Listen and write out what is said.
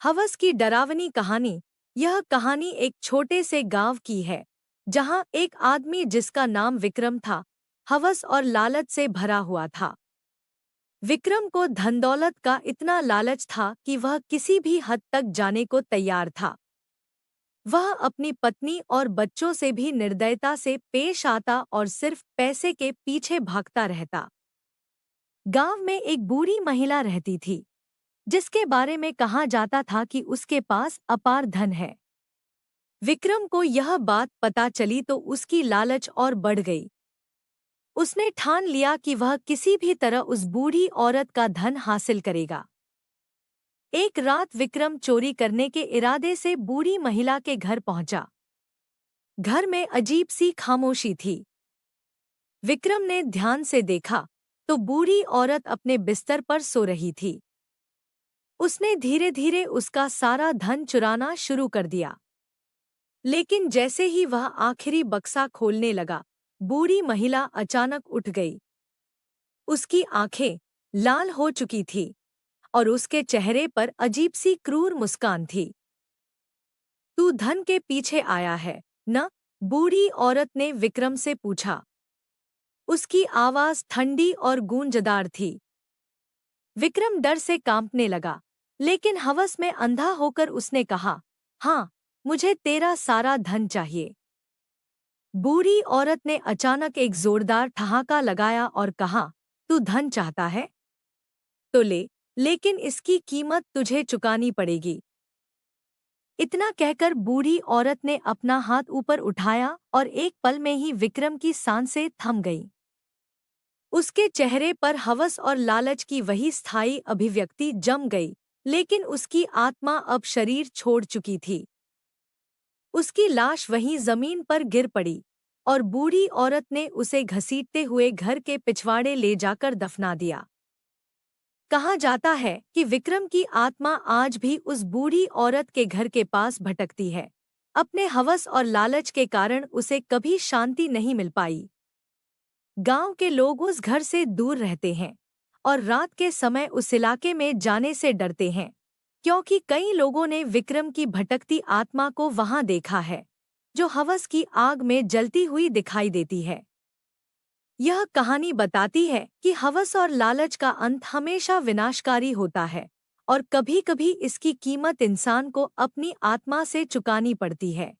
हवस की डरावनी कहानी। यह कहानी एक छोटे से गांव की है, जहां एक आदमी जिसका नाम विक्रम था, हवस और लालच से भरा हुआ था। विक्रम को धन दौलत का इतना लालच था कि वह किसी भी हद तक जाने को तैयार था। वह अपनी पत्नी और बच्चों से भी निर्दयता से पेश आता और सिर्फ पैसे के पीछे भागता रहता। गांव में एक बूढ़ी महिला रहती थी, जिसके बारे में कहा जाता था कि उसके पास अपार धन है। विक्रम को यह बात पता चली तो उसकी लालच और बढ़ गई। उसने ठान लिया कि वह किसी भी तरह उस बूढ़ी औरत का धन हासिल करेगा। एक रात विक्रम चोरी करने के इरादे से बूढ़ी महिला के घर पहुंचा। घर में अजीब सी खामोशी थी। विक्रम ने ध्यान से देखा तो बूढ़ी औरत अपने बिस्तर पर सो रही थी। उसने धीरे धीरे उसका सारा धन चुराना शुरू कर दिया। लेकिन जैसे ही वह आखिरी बक्सा खोलने लगा, बूढ़ी महिला अचानक उठ गई। उसकी आंखें लाल हो चुकी थी और उसके चेहरे पर अजीब सी क्रूर मुस्कान थी। तू धन के पीछे आया है न? बूढ़ी औरत ने विक्रम से पूछा। उसकी आवाज ठंडी और गूंजदार थी। विक्रम डर से कांपने लगा, लेकिन हवस में अंधा होकर उसने कहा, हाँ, मुझे तेरा सारा धन चाहिए। बूढ़ी औरत ने अचानक एक जोरदार ठहाका लगाया और कहा, तू धन चाहता है? तो ले, लेकिन इसकी कीमत तुझे चुकानी पड़ेगी। इतना कहकर बूढ़ी औरत ने अपना हाथ ऊपर उठाया और एक पल में ही विक्रम की सांसें थम गईं। उसके चेहरे पर हवस और लालच की वही स्थायी अभिव्यक्ति जम गई, लेकिन उसकी आत्मा अब शरीर छोड़ चुकी थी। उसकी लाश वहीं जमीन पर गिर पड़ी और बूढ़ी औरत ने उसे घसीटते हुए घर के पिछवाड़े ले जाकर दफना दिया। कहा जाता है कि विक्रम की आत्मा आज भी उस बूढ़ी औरत के घर के पास भटकती है। अपने हवस और लालच के कारण उसे कभी शांति नहीं मिल पाई। गांव के लोग उस घर से दूर रहते हैं और रात के समय उस इलाके में जाने से डरते हैं, क्योंकि कई लोगों ने विक्रम की भटकती आत्मा को वहां देखा है, जो हवस की आग में जलती हुई दिखाई देती है। यह कहानी बताती है कि हवस और लालच का अंत हमेशा विनाशकारी होता है और कभी-कभी इसकी कीमत इंसान को अपनी आत्मा से चुकानी पड़ती है।